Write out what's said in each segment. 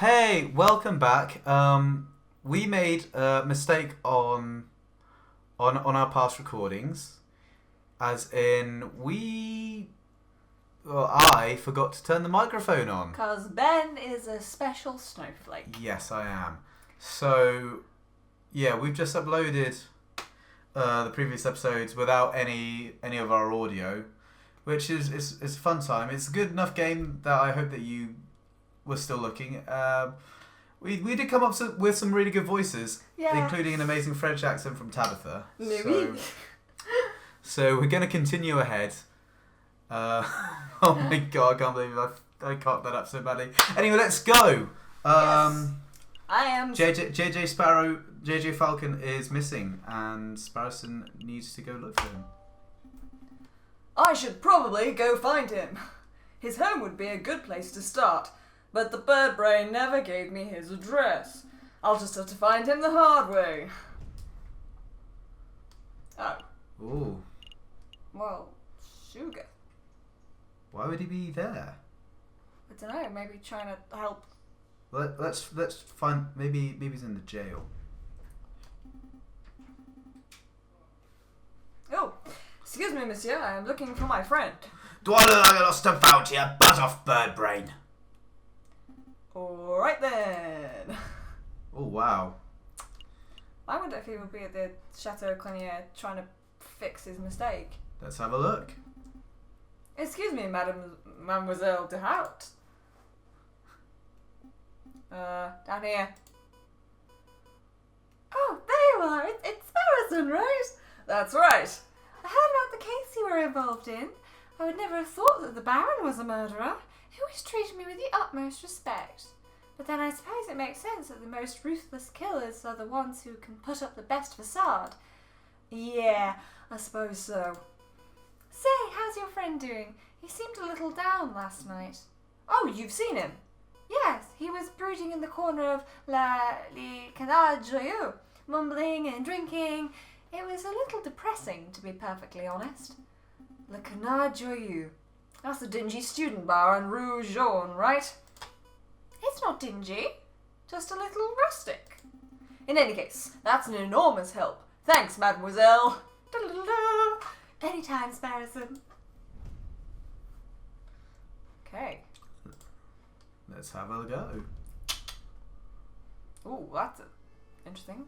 Hey, welcome back. We made a mistake on our past recordings, as in I forgot to turn the microphone on. Because Ben is a special snowflake. Yes, I am. So, yeah, we've just uploaded the previous episodes without any of our audio, which is a fun time. It's a good enough game that I hope that you were still looking. We did come up with some really good voices, including an amazing French accent from Tabitha. So we're going to continue ahead. Oh my god, I can't believe I cocked that up so badly. Anyway, let's go. Yes. I am... JJ Falcon is missing, and Sparrowson needs to go look for him. I should probably go find him. His home would be a good place to start, but the bird brain never gave me his address. I'll just have to find him the hard way. Oh. Ooh. Well, sugar. Why would he be there? I don't know, maybe trying to help. Let's find. Maybe he's in the jail. Oh, excuse me, monsieur. I am looking for my friend. Do I look like I lost a voucher, you buzz off bird brain? All right then. Oh wow. I wonder if he would be at the Chateau Clanier trying to fix his mistake. Let's have a look. Excuse me, Mademoiselle de Hout. Down here. Oh, there you are. It's Sparrowson, right? That's right. I heard about the case you were involved in. I would never have thought that the Baron was a murderer. He always treated me with the utmost respect. But then I suppose it makes sense that the most ruthless killers are the ones who can put up the best facade. Yeah, I suppose so. Say, how's your friend doing? He seemed a little down last night. Oh, you've seen him? Yes, he was brooding in the corner of Le Canard Joyeux, mumbling and drinking. It was a little depressing, to be perfectly honest. Le Canard Joyeux. That's the dingy student bar on Rue Jaune, right? It's not dingy, just a little rustic. In any case, that's an enormous help. Thanks, mademoiselle. Anytime, Sparrowson. Okay. Let's have a go. Ooh, that's interesting.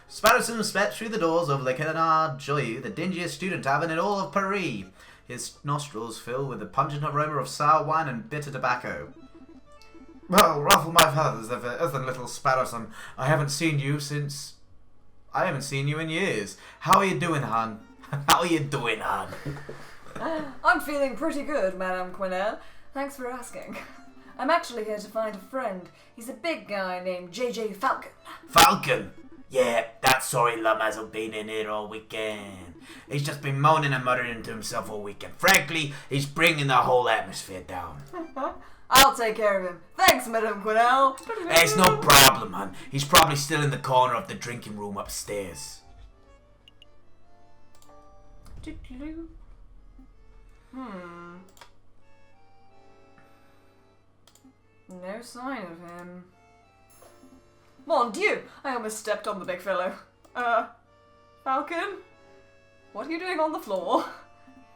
Sparrowson stepped through the doors of Le Canard Joyeux, the dingiest student tavern in all of Paris. His nostrils filled with the pungent aroma of sour wine and bitter tobacco. Well, ruffle my feathers, Ethan Little Sparrowson. I haven't seen you in years. How are you doing, hon? How are you doing, hon? I'm feeling pretty good, Madame Quinnell. Thanks for asking. I'm actually here to find a friend. He's a big guy named JJ Falcon. Falcon? Yeah, that sorry lum hasn't been in here all weekend. He's just been moaning and muttering to himself all weekend. Frankly, he's bringing the whole atmosphere down. I'll take care of him. Thanks, Madame Quinnell. It's no problem, hon. He's probably still in the corner of the drinking room upstairs. No sign of him. Mon Dieu! I almost stepped on the big fellow. Falcon? What are you doing on the floor?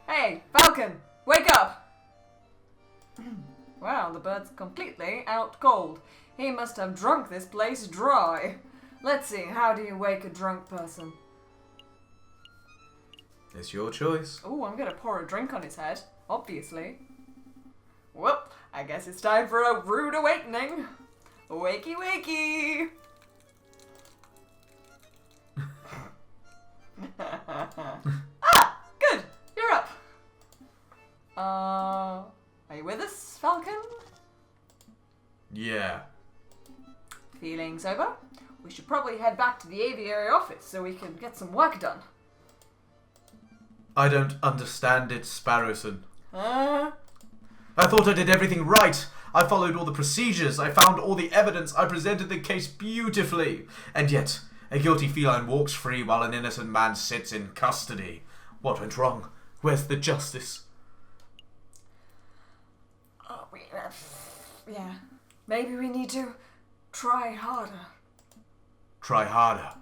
Hey, Falcon! Wake up! Wow, the bird's completely out cold. He must have drunk this place dry. Let's see, how do you wake a drunk person? It's your choice. Oh, I'm gonna pour a drink on his head, obviously. Well, I guess it's time for a rude awakening. Wakey, wakey! Ah, good, you're up. Are you with us, Falcon? Yeah. Feeling sober? We should probably head back to the Aviary office so we can get some work done. I don't understand it, Sparrowson. Huh? I thought I did everything right. I followed all the procedures. I found all the evidence. I presented the case beautifully. And yet, a guilty feline walks free while an innocent man sits in custody. What went wrong? Where's the justice? Yeah. Maybe we need to try harder. Try harder.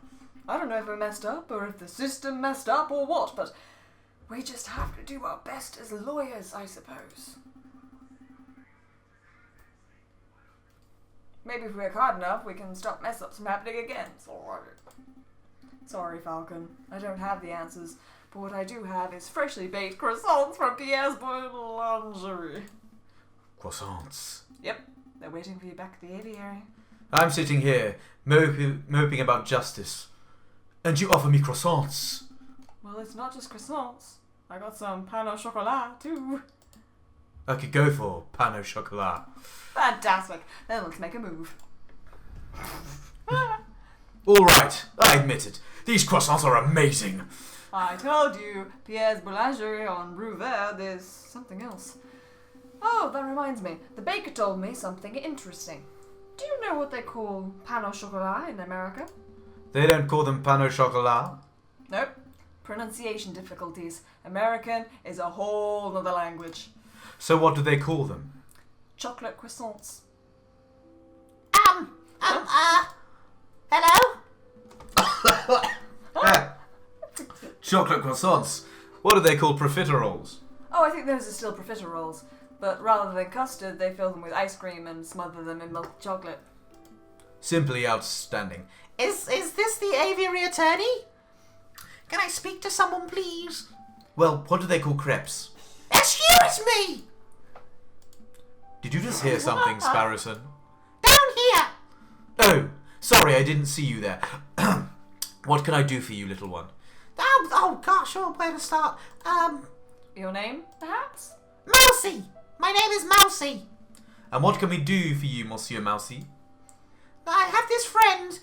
I don't know if we messed up or if the system messed up or what, but we just have to do our best as lawyers, I suppose. Maybe if we work hard enough, we can stop mess-ups from happening again. Sorry, Falcon. I don't have the answers, but what I do have is freshly baked croissants from Pierre's Boulangerie. Croissants. Yep, they're waiting for you back at the aviary. I'm sitting here, moping about justice. And you offer me croissants. Well, it's not just croissants. I got some pain au chocolat, too. I could go for pain au chocolat. Fantastic. Then let's make a move. Alright, I admit it. These croissants are amazing. I told you, Pierre's Boulangerie on Rue Vert, there's something else. Oh, that reminds me. The baker told me something interesting. Do you know what they call pain au chocolat in America? They don't call them pain au chocolat. Nope. Pronunciation difficulties. American is a whole other language. So what do they call them? Chocolate croissants. Hello? Chocolate croissants. What do they call profiteroles? Oh, I think those are still profiteroles. But rather than custard, they fill them with ice cream and smother them in milk chocolate. Simply outstanding. Is this the aviary attorney? Can I speak to someone, please? Well, what do they call crepes? Excuse me! Did you just hear something, Sparrowson? Down here! Oh, sorry, I didn't see you there. What can I do for you, little one? Oh gosh, where to start? Your name, perhaps? Mousy! My name is Mousy. And what can we do for you, Monsieur Mousy? I have this friend,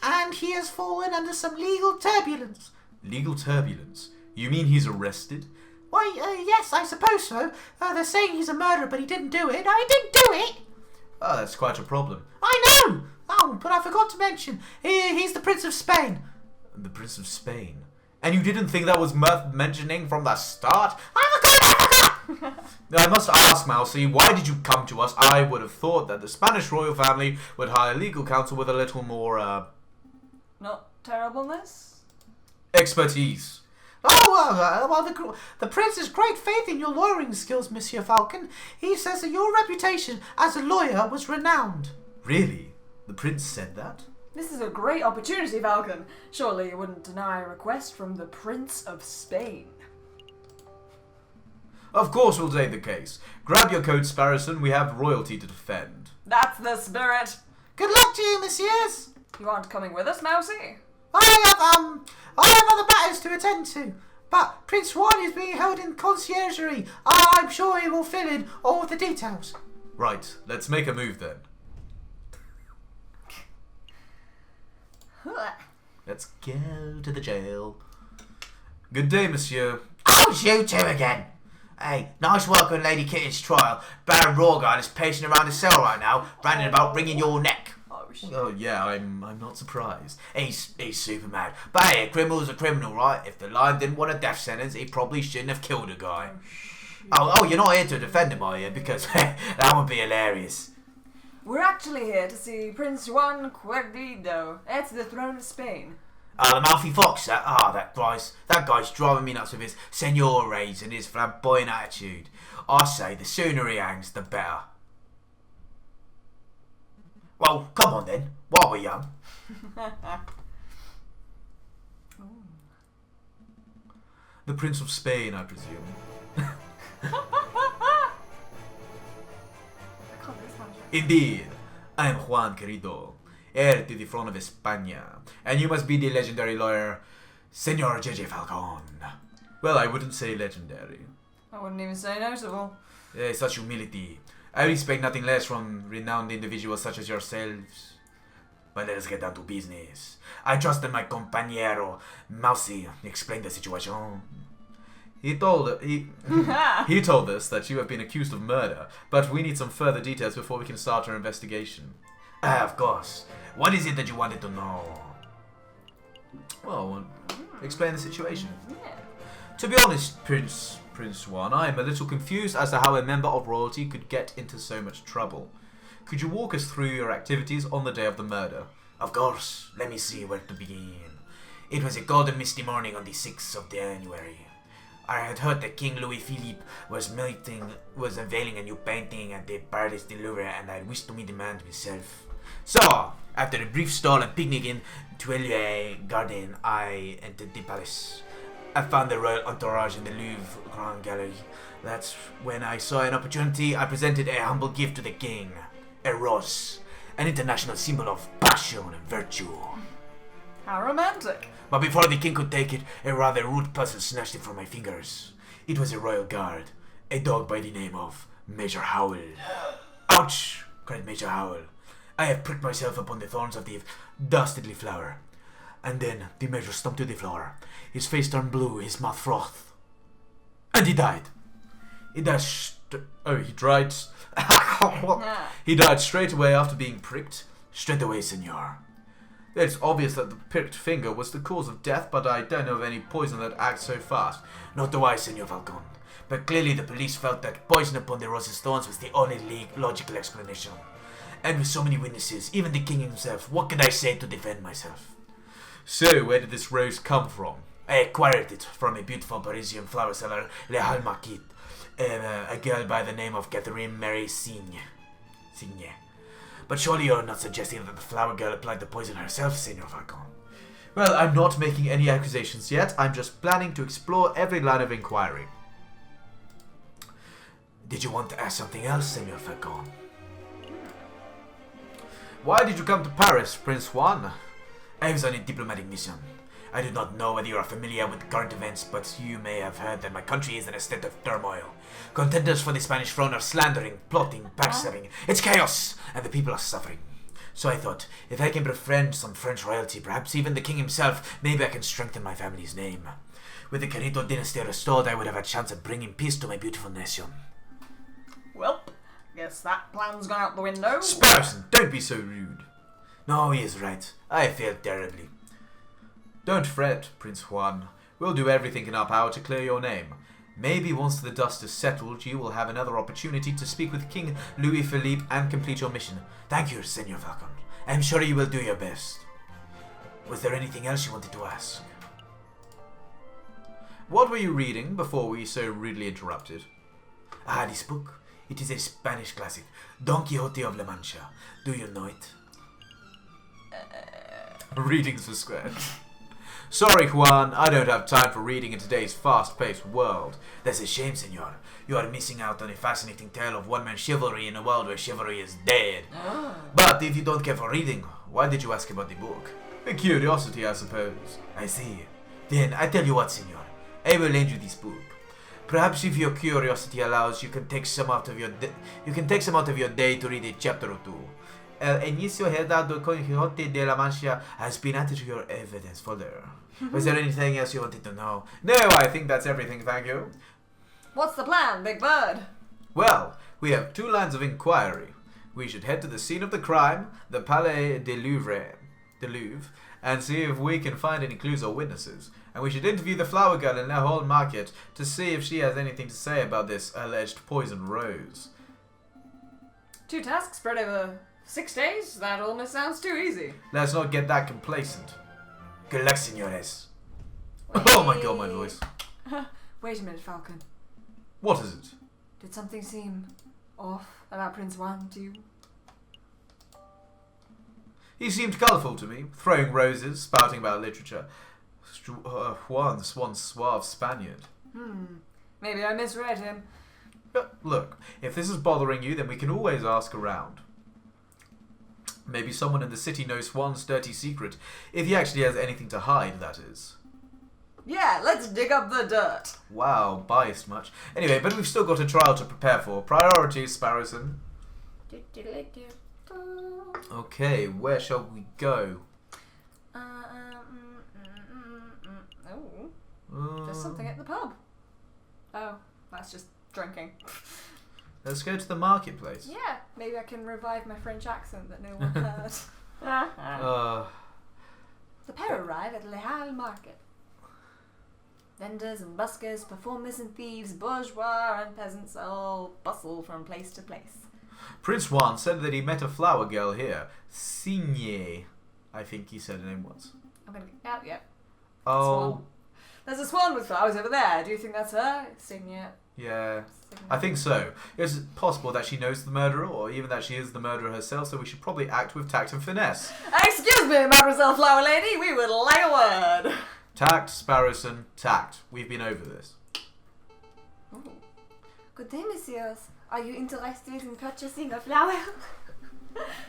and he has fallen under some legal turbulence. Legal turbulence? You mean he's arrested? Why, yes, I suppose so. They're saying he's a murderer, but he didn't do it. I didn't do it! Oh, that's quite a problem. I know! Oh, but I forgot to mention, he's the Prince of Spain. The Prince of Spain? And you didn't think that was worth mentioning from the start? I forgot! I must ask, Mousy, why did you come to us? I would have thought that the Spanish royal family would hire legal counsel with a little more, Not terribleness? expertise. Oh, well, the Prince has great faith in your lawyering skills, Monsieur Falcon. He says that your reputation as a lawyer was renowned. Really? The Prince said that? This is a great opportunity, Falcon. Surely you wouldn't deny a request from the Prince of Spain. Of course we'll take the case. Grab your coat, Sparrowson. We have royalty to defend. That's the spirit. Good luck to you, messieurs. You aren't coming with us, Mousy? I have other matters to attend to. But Prince Juan is being held in conciergerie. I'm sure he will fill in all the details. Right, let's make a move then. Let's go to the jail. Good day, monsieur. Oh, you two again. Hey, nice work on Lady Kitty's trial. Baron Rawguard is pacing around the cell right now, ranting about wringing your neck. Oh yeah, I'm not surprised. He's super mad. But hey, a criminal's a criminal, right? If the Lion didn't want a death sentence, he probably shouldn't have killed a guy. Oh, you're not here to defend him, are you? Because that would be hilarious. We're actually here to see Prince Juan Cuerdido, heir to the throne of Spain. The mouthy fox, that guy's driving me nuts with his seniores and his flamboyant attitude. I say the sooner he hangs, the better. Well, come on then, while we're young. The Prince of Spain, I presume. Indeed, I am Juan Querido, heir to the throne of España, and you must be the legendary lawyer, Senor J.J. Falcon. Well, I wouldn't say legendary. I wouldn't even say notable. Such humility. I expect nothing less from renowned individuals such as yourselves. But let us get down to business. I trust that my compañero, Mousy, explained the situation. He told us that you have been accused of murder, but we need some further details before we can start our investigation. Of course. What is it that you wanted to know? Well, explain the situation. Yeah. To be honest, Prince Juan, I am a little confused as to how a member of royalty could get into so much trouble. Could you walk us through your activities on the day of the murder? Of course, let me see where to begin. It was a cold and misty morning on the 6th of January. I had heard that King Louis Philippe was unveiling a new painting at the Paris de Louvre, and I wished to meet the man myself. So, after a brief stall and picnic in Tuileries Garden, I entered the palace. I found the royal entourage in the Louvre Grand Gallery. That's when I saw an opportunity. I presented a humble gift to the king. A rose. An international symbol of passion and virtue. How romantic. But before the king could take it, a rather rude person snatched it from my fingers. It was a royal guard. A dog by the name of Major Howell. Ouch! Cried Major Howell. I have pricked myself upon the thorns of the dastardly flower. And then the Major stumped to the floor. His face turned blue, his mouth frothed. And he died. He died he died. He died straight away after being pricked. Straight away, senor. It's obvious that the pricked finger was the cause of death, but I don't know of any poison that acts so fast. Not do I, Senor Falcon. But clearly the police felt that poison upon the rose's thorns was the only logical explanation. And with so many witnesses, even the king himself, what could I say to defend myself? So, where did this rose come from? I acquired it from a beautiful Parisian flower seller, Le Hall Marquis, a girl by the name of Catherine Mary Signe. But surely you're not suggesting that the flower girl applied the poison herself, Senor Falcon? Well, I'm not making any accusations yet. I'm just planning to explore every line of inquiry. Did you want to ask something else, Senor Falcon? Why did you come to Paris, Prince Juan? I was on a diplomatic mission. I do not know whether you are familiar with current events, but you may have heard that my country is in a state of turmoil. Contenders for the Spanish throne are slandering, plotting, backstabbing. It's chaos, and the people are suffering. So I thought, if I can befriend some French royalty, perhaps even the king himself, maybe I can strengthen my family's name. With the Carrito dynasty restored, I would have a chance of bringing peace to my beautiful nation. Well, guess that plan's gone out the window. Sparson, don't be so rude. No, he is right. I failed terribly. Don't fret, Prince Juan. We'll do everything in our power to clear your name. Maybe once the dust is settled, you will have another opportunity to speak with King Louis Philippe and complete your mission. Thank you, Senor Falcon. I am sure you will do your best. Was there anything else you wanted to ask? What were you reading before we so rudely interrupted? Ah, this book. It is a Spanish classic, Don Quixote of La Mancha. Do you know it? Readings for squares. Sorry, Juan, I don't have time for reading in today's fast-paced world. That's a shame, senor. You are missing out on a fascinating tale of one-man chivalry in a world where chivalry is dead. But if you don't care for reading, why did you ask about the book? A curiosity, I suppose. I see. Then, I tell you what, senor. I will lend you this book. Perhaps if your curiosity allows, you can take some out of your day to read a chapter or two. El inicio heredado Don Quixote de la Mancha has been added to your evidence folder. Was there anything else you wanted to know? No, I think that's everything, thank you. What's the plan, Big Bird? Well, we have 2 lines of inquiry. We should head to the scene of the crime, the Palais de Louvre, and see if we can find any clues or witnesses. And we should interview the flower girl in La Hall Market to see if she has anything to say about this alleged poison rose. 2 tasks spread over 6 days? That almost sounds too easy. Let's not get that complacent. Good luck, senores. Oh my god, my voice. Wait a minute, Falcon. What is it? Did something seem off about Prince Juan to you? He seemed colourful to me, throwing roses, spouting about literature. Juan's one suave Spaniard. Maybe I misread him. But look, if this is bothering you, then we can always ask around. Maybe someone in the city knows Juan's dirty secret, if he actually has anything to hide, that is. Yeah, let's dig up the dirt. Wow, biased much. Anyway, but we've still got a trial to prepare for. Priorities, Sparrowson. Okay, where shall we go? There's something at the pub. Oh, that's just drinking. Let's go to the marketplace. Yeah, maybe I can revive my French accent that no one heard. The pair arrive at Le Hall Market. Vendors and buskers, performers and thieves, bourgeois and peasants all bustle from place to place. Prince Juan said that he met a flower girl here. Signe, I think he said her name was. I'm gonna. Oh, yeah. Oh, Swan. There's a swan with flowers over there. Do you think that's her? Signia. yeah. I think so. It's possible that she knows the murderer, or even that she is the murderer herself, so we should probably act with tact and finesse. Excuse me, Mademoiselle Flower Lady. We would like a word. Tact, Sparrowson, tact. We've been over this. Oh. Good day, messieurs. Are you interested in purchasing a flower?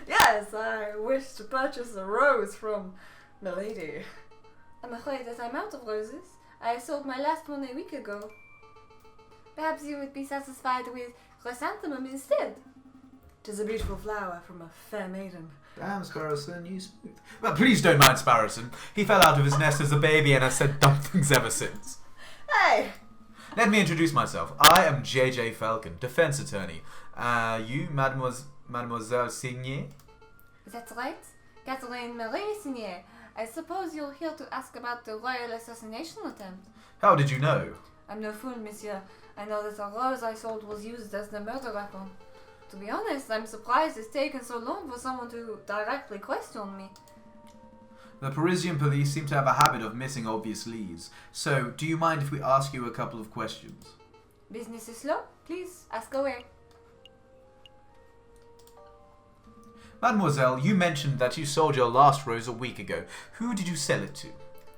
Yes, I wish to purchase a rose from Milady. I'm afraid that I'm out of roses. I sold my last one a week ago. Perhaps you would be satisfied with chrysanthemum instead. 'Tis a beautiful flower from a fair maiden. Damn, Sparrowson, you smooth. But please don't mind Sparrowson. He fell out of his nest as a baby and has said dumb things ever since. Hey! Let me introduce myself. I am JJ Falcon, defense attorney. You, Mademoiselle Signe? That's right. Catherine Marie Signier. I suppose you're here to ask about the royal assassination attempt. How did you know? I'm no fool, monsieur. I know that the rose I sold was used as the murder weapon. To be honest, I'm surprised it's taken so long for someone to directly question me. The Parisian police seem to have a habit of missing obvious leads. So, do you mind if we ask you a couple of questions? Business is slow. Please, ask away. Mademoiselle, you mentioned that you sold your last rose a week ago. Who did you sell it to?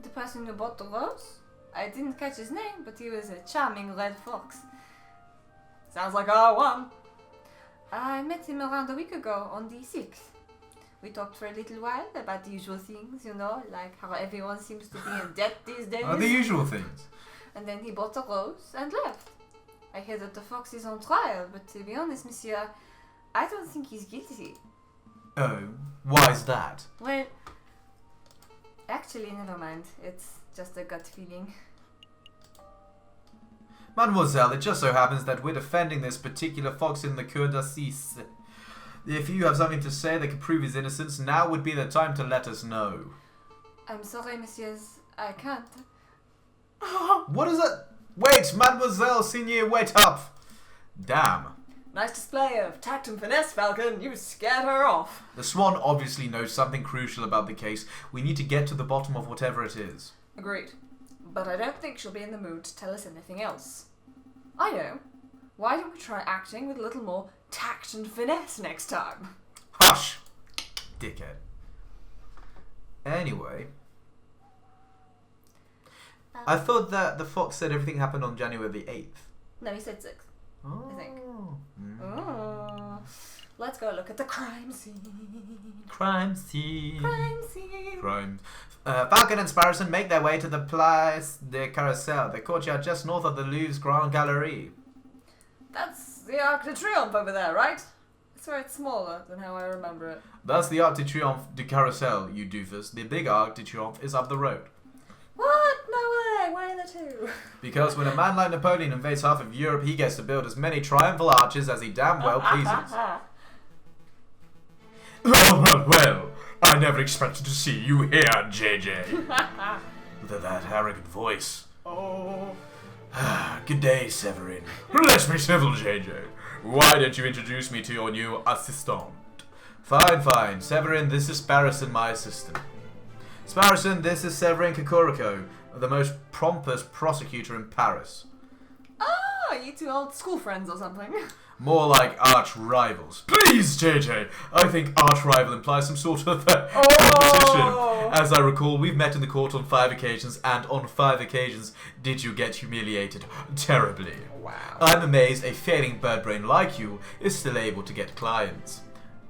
The person who bought the rose? I didn't catch his name, but he was a charming red fox. Sounds like R1. I met him around a week ago on the 6th. We talked for a little while about the usual things, you know, like how everyone seems to be in debt these days. The usual things. And then he bought a rose and left. I hear that the fox is on trial, but to be honest, monsieur, I don't think he's guilty. Oh, why's that? Well, actually, never mind. It's just a gut feeling. Mademoiselle, it just so happens that we're defending this particular fox in the Cour d'Assises. If you have something to say that could prove his innocence, now would be the time to let us know. I'm sorry, messieurs. I can't. What is it? Wait, Mademoiselle Signe, wait up! Damn. Nice display of tact and finesse, Falcon. You scared her off. The Swan obviously knows something crucial about the case. We need to get to the bottom of whatever it is. Agreed. But I don't think she'll be in the mood to tell us anything else. I know. Why don't we try acting with a little more tact and finesse next time? Hush! Dickhead. Anyway. I thought that the fox said everything happened on January the 8th. No, he said 6th. Oh. I think. Mm. Oh. Let's go look at the crime scene. Crime scene. Crime scene. Crime. Falcon and Sparrowson make their way to the Place de Carrousel, the courtyard just north of the Louvre's Grand Galerie. That's the Arc de Triomphe over there, right? I swear it's smaller than how I remember it. That's the Arc de Triomphe de Carrousel, you doofus. The big Arc de Triomphe is up the road. What? No way! Why are there two? Because when a man like Napoleon invades half of Europe, he gets to build as many triumphal arches as he damn well pleases. Well, I never expected to see you here, JJ. That arrogant voice. Oh. Good day, Severin. Let me civil, JJ. Why don't you introduce me to your new assistant? Fine. Severin, this is Sparrowson, my assistant. Sparrowson, this is Severin Kokoriko, the most pompous prosecutor in Paris. Oh, you two old school friends or something. More like arch rivals. Please, JJ. I think arch rival implies some sort of competition. As I recall, we've met in the court on 5 occasions, and on 5 occasions did you get humiliated terribly. Wow. I'm amazed a failing bird brain like you is still able to get clients.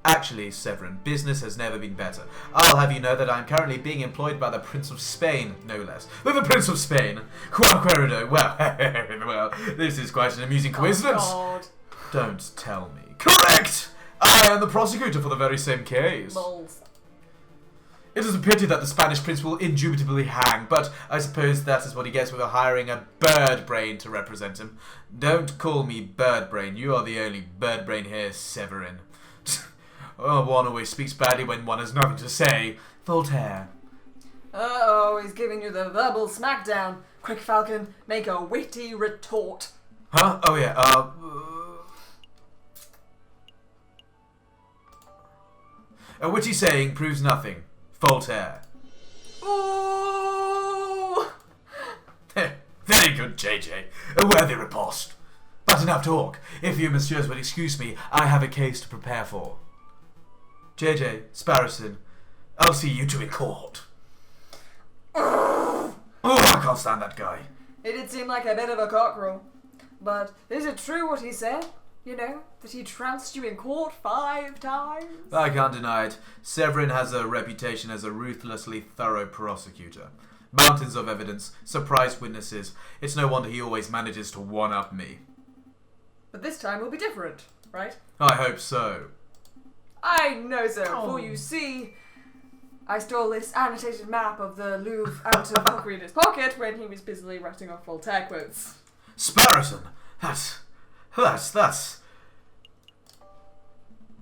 Actually, Severin, business has never been better. I'll have you know that I'm currently being employed by the Prince of Spain, no less. But the Prince of Spain? Juan Querido, well, this is quite an amusing coincidence. Oh, God. Don't tell me. Correct! I am the prosecutor for the very same case. Balls. It is a pity that the Spanish prince will indubitably hang, but I suppose that is what he gets for hiring a bird brain to represent him. Don't call me bird brain. You are the only bird brain here, Severin. Oh, one always speaks badly when one has nothing to say. Voltaire. Uh-oh, he's giving you the verbal smackdown. Quick, Falcon, make a witty retort. Huh? Oh, yeah, A witty saying proves nothing. Voltaire. Ooh! Very good, JJ. A worthy riposte. But enough talk. If you messieurs will excuse me, I have a case to prepare for. JJ, Sparrowson, I'll see you two in court. Oh, I can't stand that guy. It did seem like a bit of a cockerel. But is it true what he said? You know, that he trounced you in court 5 times? I can't deny it. Severin has a reputation as a ruthlessly thorough prosecutor. Mountains of evidence, surprise witnesses. It's no wonder he always manages to one-up me. But this time will be different, right? I hope so. I know so, Oh. for you see, I stole this annotated map of the Louvre out of Cockreader's pocket when he was busily writing off Voltaire quotes. Sparrowson, that's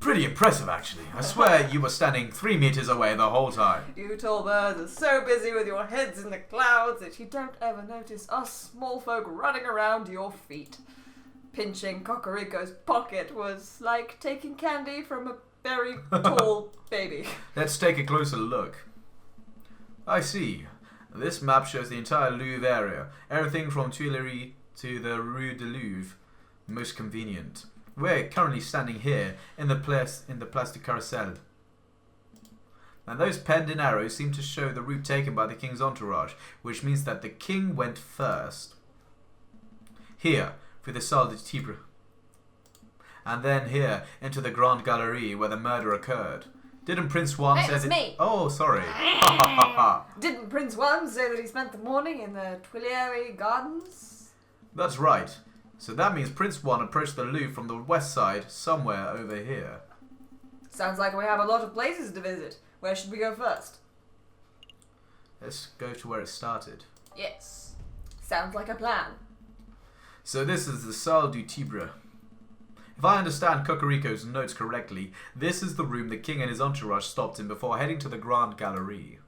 pretty impressive, actually. I swear you were standing 3 meters away the whole time. You tall birds are so busy with your heads in the clouds that you don't ever notice us small folk running around your feet. Pinching Cocorico's pocket was like taking candy from a very tall baby. Let's take a closer look. I see. This map shows the entire Louvre area. Everything from Tuileries to the Rue de Louvre. Most convenient. We're currently standing here in the Place du Carrousel. And those penned in arrows seem to show the route taken by the king's entourage, which means that the king went first. Here, through the Salle de Tibre. And then here, into the Grande Galerie, where the murder occurred. Didn't Prince Juan Hey, say it's that... me. Oh, sorry. Ha ha ha ha. Didn't Prince Juan say that he spent the morning in the Tuileries Gardens? That's right. So that means Prince Juan approached the Louvre from the west side, somewhere over here. Sounds like we have a lot of places to visit. Where should we go first? Let's go to where it started. Yes. Sounds like a plan. So this is the Salle du Tibre. If I understand Cocorico's notes correctly, this is the room the king and his entourage stopped in before heading to the Grande Galerie.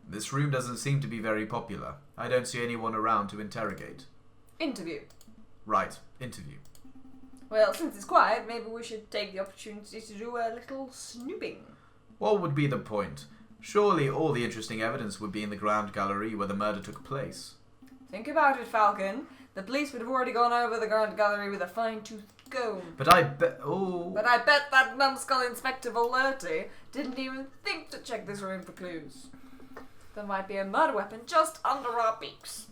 This room doesn't seem to be very popular. I don't see anyone around to interrogate. Interview. Right, interview. Well, since it's quiet, maybe we should take the opportunity to do a little snooping. What would be the point? Surely all the interesting evidence would be in the Grande Galerie where the murder took place. Think about it, Falcon. The police would have already gone over the Grande Galerie with a fine-toothed comb. But I bet... Oh... But I bet that numbskull Inspector Valerti didn't even think to check this room for clues. There might be a murder weapon just under our beaks.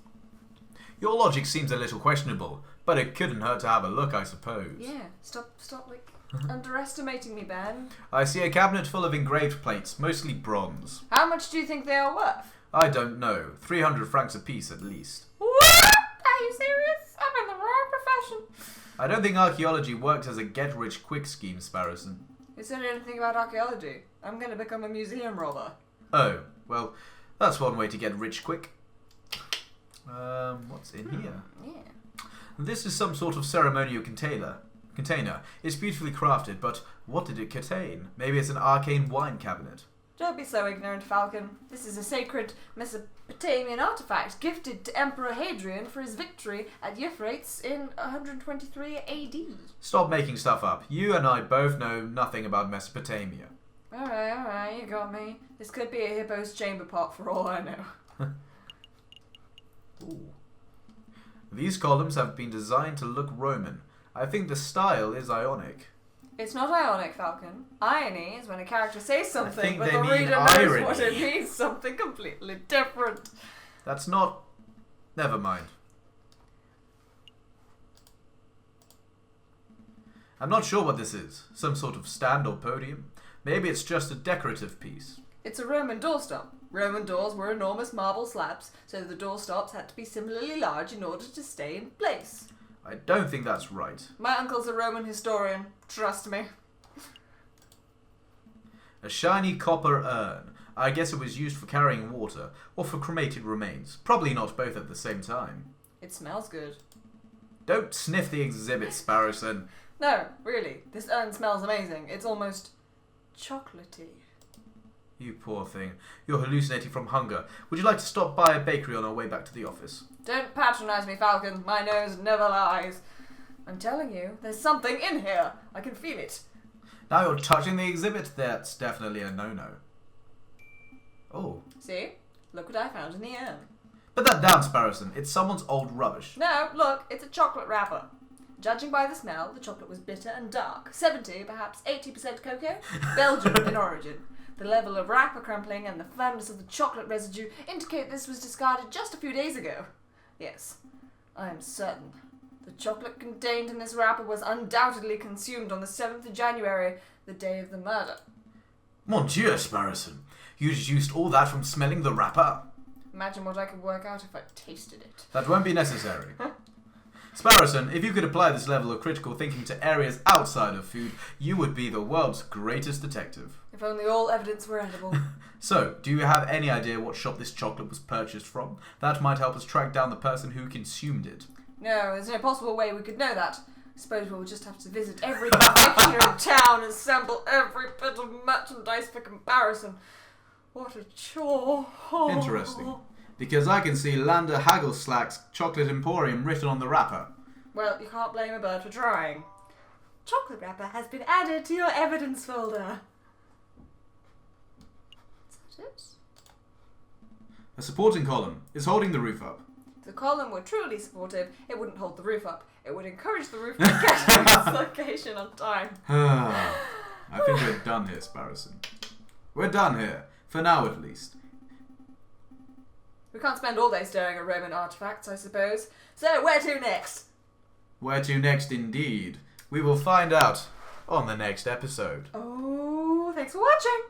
Your logic seems a little questionable, but it couldn't hurt to have a look, I suppose. Yeah, stop, like, underestimating me, Ben. I see a cabinet full of engraved plates, mostly bronze. How much do you think they are worth? I don't know. 300 francs apiece at least. What? Are you serious? I'm in the wrong profession. I don't think archaeology works as a get-rich-quick scheme, Sparrowson. You said anything about archaeology? I'm gonna become a museum robber. Oh, well, that's one way to get rich quick. What's in here? Yeah. This is some sort of ceremonial container. It's beautifully crafted, but what did it contain? Maybe it's an arcane wine cabinet. Don't be so ignorant, Falcon. This is a sacred Mesopotamian artifact gifted to Emperor Hadrian for his victory at Euphrates in 123 AD. Stop making stuff up. You and I both know nothing about Mesopotamia. Alright, you got me. This could be a hippo's chamber pot for all I know. Ooh. These columns have been designed to look Roman. I think the style is Ionic. It's not Ionic, Falcon. Irony is when a character says something, think but they the mean reader knows irony. what it means. Something completely different. That's not... Never mind. I'm not sure what this is. Some sort of stand or podium? Maybe it's just a decorative piece. It's a Roman doorstop. Roman doors were enormous marble slabs, so the doorstops had to be similarly large in order to stay in place. I don't think that's right. My uncle's a Roman historian. Trust me. A shiny copper urn. I guess it was used for carrying water, or for cremated remains. Probably not both at the same time. It smells good. Don't sniff the exhibit, Sparrowson. No, really. This urn smells amazing. It's almost chocolatey. You poor thing. You're hallucinating from hunger. Would you like to stop by a bakery on our way back to the office? Don't patronise me, Falcon. My nose never lies. I'm telling you, there's something in here. I can feel it. Now you're touching the exhibit. That's definitely a no-no. Oh. See? Look what I found in the urn. Put that down, Sparrowson. It's someone's old rubbish. No, look, it's a chocolate wrapper. Judging by the smell, the chocolate was bitter and dark. 70, perhaps 80% cocoa. Belgian in origin. The level of wrapper crumpling and the firmness of the chocolate residue indicate this was discarded just a few days ago. Yes, I am certain. The chocolate contained in this wrapper was undoubtedly consumed on the 7th of January, the day of the murder. Mon Dieu, Sparrowson. You deduced all that from smelling the wrapper. Imagine what I could work out if I tasted it. That won't be necessary. Sparrowson, if you could apply this level of critical thinking to areas outside of food, you would be the world's greatest detective. If only all evidence were edible. So, do you have any idea what shop this chocolate was purchased from? That might help us track down the person who consumed it. No, there's no possible way we could know that. I suppose we'll just have to visit every confectioner in town and sample every bit of merchandise for comparison. What a chore. Interesting. Because I can see Lander Hagelslack's Chocolate Emporium written on the wrapper. Well, you can't blame a bird for trying. Chocolate wrapper has been added to your evidence folder. Is that it? A supporting column is holding the roof up. If the column were truly supportive, it wouldn't hold the roof up. It would encourage the roof to get to its location on time. I think we're done here, Sparrowson. We're done here. For now, at least. We can't spend all day staring at Roman artifacts, I suppose. So, where to next? Where to next, indeed. We will find out on the next episode. Oh, thanks for watching!